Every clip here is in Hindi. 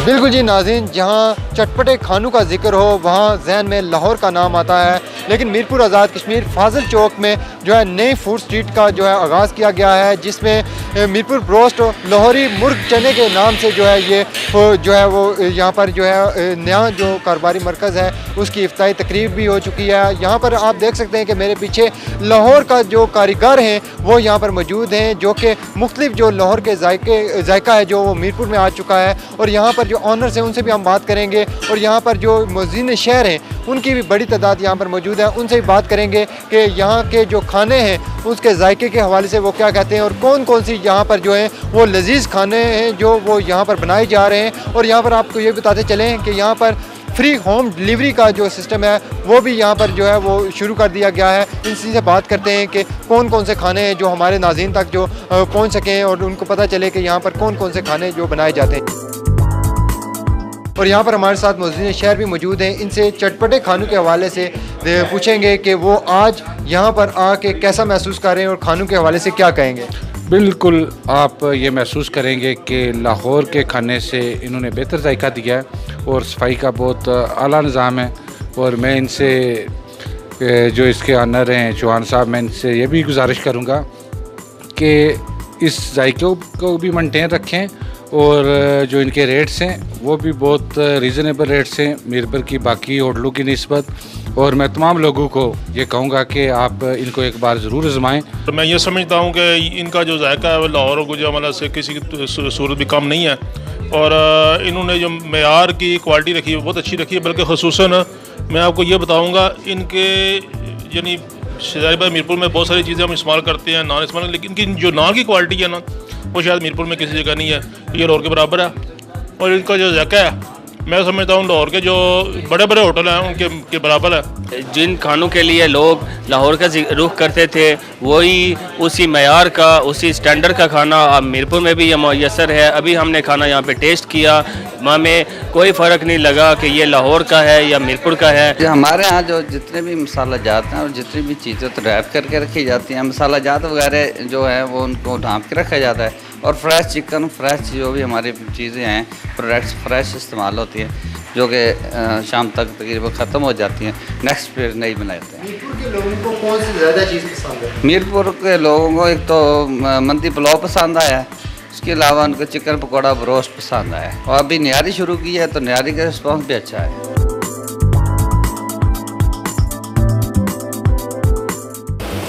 बिल्कुल जी नाज़रीन, जहाँ चटपटे खानों का जिक्र हो वहाँ जहन में लाहौर का नाम आता है। लेकिन मीरपुर आज़ाद कश्मीर फाजिल चौक में जो है नई फूड स्ट्रीट का जो है आगाज़ किया गया है, जिसमें मीरपुर ब्रोस्ट लाहौरी मुर्ग चने के नाम से जो है ये जो है वो यहाँ पर जो है नया जो कारोबारी मरकज़ है उसकी इफ्ताही तकरीब भी हो चुकी है। यहाँ पर आप देख सकते हैं कि मेरे पीछे लाहौर का जो कारीगर हैं वो यहाँ पर मौजूद हैं, जो कि मुख्तलिफ जो लाहौर के जायका है जो वो मीरपुर में आ चुका है। और यहाँ पर जो ऑनर्स हैं उनसे भी हम बात करेंगे, और यहाँ पर जो मुअज़्ज़िन शहर हैं उनकी भी बड़ी तादाद यहाँ पर मौजूद है, उनसे भी बात करेंगे कि यहाँ के जो खाने हैं उसके जायके के हवाले से वो क्या कहते हैं और कौन कौन सी यहाँ पर जो है वो लजीज़ खाने हैं जो वो यहाँ पर बनाए जा रहे हैं। और यहाँ पर आपको ये बताते चलें कि यहाँ पर फ्री होम डिलीवरी का जो सिस्टम है वो भी यहाँ पर जो है वो शुरू कर दिया गया है। इनसे से बात करते हैं कि कौन कौन से खाने हैं जो हमारे नाज़रीन तक जो पहुँच सकें और उनको पता चले कि यहाँ पर कौन कौन से खाने जो बनाए जाते हैं। और यहाँ पर हमारे साथ मुअज़्ज़िन शहर भी मौजूद हैं, इनसे चटपटे खानों के हवाले से पूछेंगे कि वो आज यहाँ पर आके कैसा महसूस कर रहे हैं और खानों के हवाले से क्या कहेंगे। बिल्कुल, आप ये महसूस करेंगे कि लाहौर के खाने से इन्होंने बेहतर जायका दिया है और सफाई का बहुत आला निज़ाम है। और मैं इनसे जो इसके ऑनर हैं चौहान साहब, मैं इनसे ये भी गुजारिश करूँगा कि इस जायके को भी मेंटेन रखें और जो इनके रेट्स हैं वो भी बहुत रीज़नेबल रेट्स हैं मीरपुर की बाकी होटलों की निस्बत। और मैं तमाम लोगों को ये कहूँगा कि आप इनको एक बार ज़रूर आज़माएं। तो मैं ये समझता हूँ कि इनका जो जायका है वो लाहौर और गुजरांवाला से किसी की सूरत भी कम नहीं है। और इन्होंने जो मेयार की क्वालिटी रखी है बहुत अच्छी रखी है। बल्कि ख़ुसूसन मैं आपको ये बताऊँगा, इनके यानी शहजारी मीरपुर में बहुत सारी चीज़ें हम इस्तेमाल करते हैं, नान इस्तेमाल, लेकिन इनकी जो नान की क्वालिटी है ना वो शायद मीरपुर में किसी जगह नहीं है, ये लाहौर के बराबर है। और इनका जो जायका है मैं समझता हूँ लाहौर के जो बड़े बड़े होटल हैं उनके के बराबर है। जिन खानों के लिए लोग लाहौर का रुख करते थे वही उसी मयार का, उसी स्टैंडर्ड का खाना अब मीरपुर में भी ये मैसर है। अभी हमने खाना यहाँ पे टेस्ट किया, हमें कोई फ़र्क नहीं लगा कि ये लाहौर का है या मीरपुर का है। हमारे यहाँ जो जितने भी मसाला जात हैं और जितनी भी चीज़ें तो रैप करके रखी जाती हैं, मसाला जात वगैरह जो है वो उनको ढाँप के रखा जाता है। और फ्रेश चिकन, फ्रेश जो भी हमारी चीज़ें हैं प्रोडक्ट्स फ्रेश इस्तेमाल होती हैं, जो कि शाम तक तकरीबन ख़त्म हो जाती हैं, नेक्स्ट फिर नहीं बनाते हैं। मीरपुर के लोगों को कौन सी ज़्यादा चीज़ पसंद है? मीरपुर के लोगों को एक तो मंदी पुलाव पसंद आया है, उसके अलावा उनको चिकन पकौड़ा ब्रोस्ट पसंद आया है। और अभी न्यारी शुरू की है तो न्यारी का रिस्पॉन्स भी अच्छा है।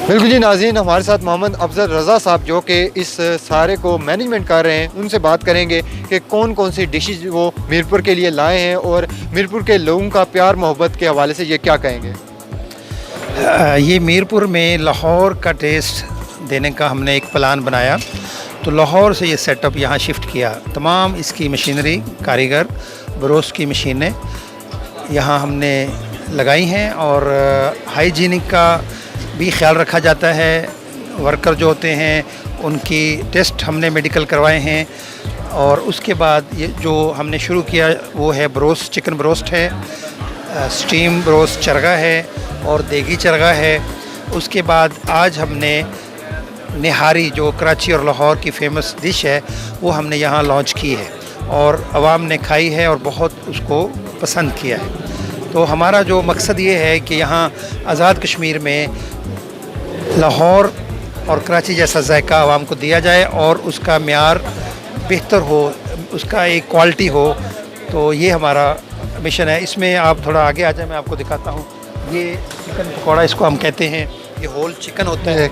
बिल्कुल जी नाज़रीन, हमारे साथ मोहम्मद अफजल रज़ा साहब जो कि इस सारे को मैनेजमेंट कर रहे हैं, उनसे बात करेंगे कि कौन कौन सी डिशेज वो मीरपुर के लिए लाए हैं और मीरपुर के लोगों का प्यार मोहब्बत के हवाले से ये क्या कहेंगे। ये मीरपुर में लाहौर का टेस्ट देने का हमने एक प्लान बनाया, तो लाहौर से ये सेटअप यहाँ शिफ्ट किया। तमाम इसकी मशीनरी, कारीगर, ब्रोस्ट की मशीनें यहाँ हमने लगाई हैं और हाइजीनिक का भी ख्याल रखा जाता है। वर्कर जो होते हैं उनकी टेस्ट हमने मेडिकल करवाए हैं। और उसके बाद ये जो हमने शुरू किया वो है ब्रोस्ट, चिकन ब्रोस्ट है, स्टीम ब्रोस्ट चरगा है और देगी चरगा है। उसके बाद आज हमने निहारी जो कराची और लाहौर की फ़ेमस डिश है वो हमने यहाँ लॉन्च की है और आवाम ने खाई है और बहुत उसको पसंद किया है। तो हमारा जो मकसद ये है कि यहाँ आज़ाद कश्मीर में लाहौर और कराची जैसा जायका आवाम को दिया जाए और उसका म्यार बेहतर हो, उसका एक क्वालिटी हो। तो ये हमारा मिशन है। इसमें आप थोड़ा आगे आ जाए, मैं आपको दिखाता हूँ। ये चिकन पकौड़ा इसको हम कहते हैं, ये होल चिकन होता है,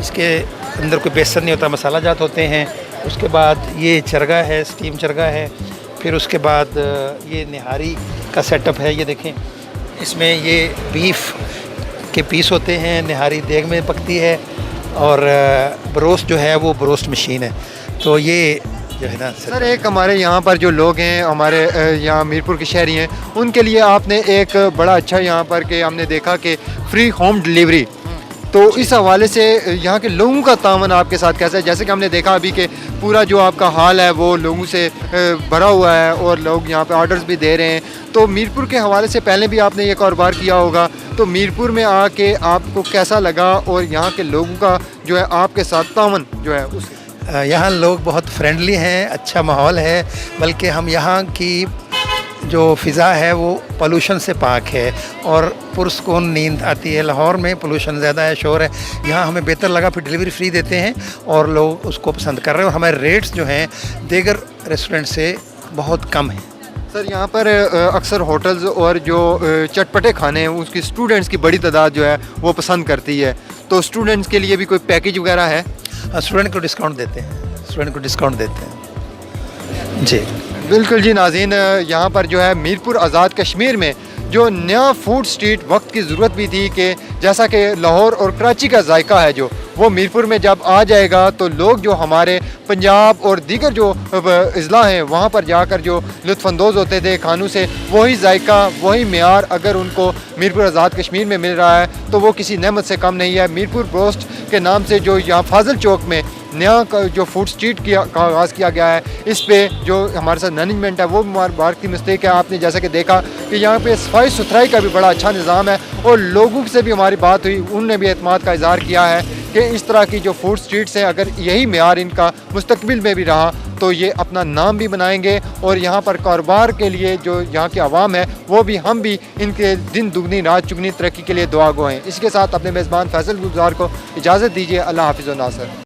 इसके अंदर कोई बेसन नहीं होता, मसाला जात होते हैं। उसके बाद ये चरगा है, स्टीम चरगा है। फिर उसके बाद ये निहारी का सेटअप है, ये देखें, इसमें ये बीफ के पीस होते हैं, निहारी देग में पकती है और ब्रोस्ट जो है वो ब्रोस्ट मशीन है। तो ये जो है ना सर, एक हमारे यहाँ पर जो लोग हैं, हमारे यहाँ मीरपुर के शहरी हैं, उनके लिए आपने एक बड़ा अच्छा यहाँ पर कि हमने देखा कि फ्री होम डिलीवरी, तो इस हवाले से यहाँ के लोगों का तावन आपके साथ कैसा है? जैसे कि हमने देखा अभी कि पूरा जो आपका हाल है वो लोगों से भरा हुआ है और लोग यहाँ पे ऑर्डर्स भी दे रहे हैं। तो मीरपुर के हवाले से पहले भी आपने ये कारोबार किया होगा, तो मीरपुर में आके आपको कैसा लगा और यहाँ के लोगों का जो है आपके साथ तावन जो है उस यहाँ लोग बहुत फ्रेंडली हैं, अच्छा माहौल है, बल्कि हम यहाँ की जो फ़िज़ा है वो पोल्यूशन से पाक है और पुरस्कून नींद आती है। लाहौर में पोल्यूशन ज़्यादा है, शोर है, यहाँ हमें बेहतर लगा, फिर डिलीवरी फ्री देते हैं और लोग उसको पसंद कर रहे हैं और हमारे रेट्स जो हैं दीगर रेस्टोरेंट से बहुत कम हैं। सर यहाँ पर अक्सर होटल्स और जो चटपटे खाने हैं उसकी स्टूडेंट्स की बड़ी तादाद जो है वो पसंद करती है, तो स्टूडेंट्स के लिए भी कोई पैकेज वगैरह है? स्टूडेंट को डिस्काउंट देते हैं, स्टूडेंट को डिस्काउंट देते हैं जी। बिल्कुल जी नाज़रीन, यहाँ पर जो है मीरपुर आज़ाद कश्मीर में जो नया फूड स्ट्रीट वक्त की ज़रूरत भी थी कि जैसा कि लाहौर और कराची का जायका है जो वो मीरपुर में जब आ जाएगा तो लोग जो हमारे पंजाब और दीगर जो अज़ला हैं वहाँ पर जाकर जो लुत्फ़अंदोज़ होते थे खानों से, वही जायका वही मेयार अगर उनको मीरपुर आज़ाद कश्मीर में मिल रहा है तो वो किसी नेमत से कम नहीं है। मीरपुर ब्रोस्ट के नाम से जो यहाँ फाजिल चौक में नया जो फूड स्ट्रीट का आगाज़ किया गया है, इस पे जो हमारे साथ मैनेजमेंट है वो मुबारक की मिस्टेक है। आपने जैसा कि देखा कि यहाँ पे सफाई सुथराई का भी बड़ा अच्छा निज़ाम है और लोगों से भी हमारी बात हुई, उनने भी एतमाद का इज़हार किया है कि इस तरह की जो फूड स्ट्रीट्स हैं अगर यही मेयार इनका मुस्तकबिल में भी रहा तो ये अपना नाम भी बनाएंगे और यहाँ पर कारोबार के लिए जो यहाँ की आवाम है वो भी हम भी इनके दिन दुगनी रात चुगनी तरक्की के लिए दुआ गो हैं। इसके साथ अपने मेज़बान फैसल गुलजार को इजाज़त दीजिए। अल्लाह हाफ़िज़ व नासर।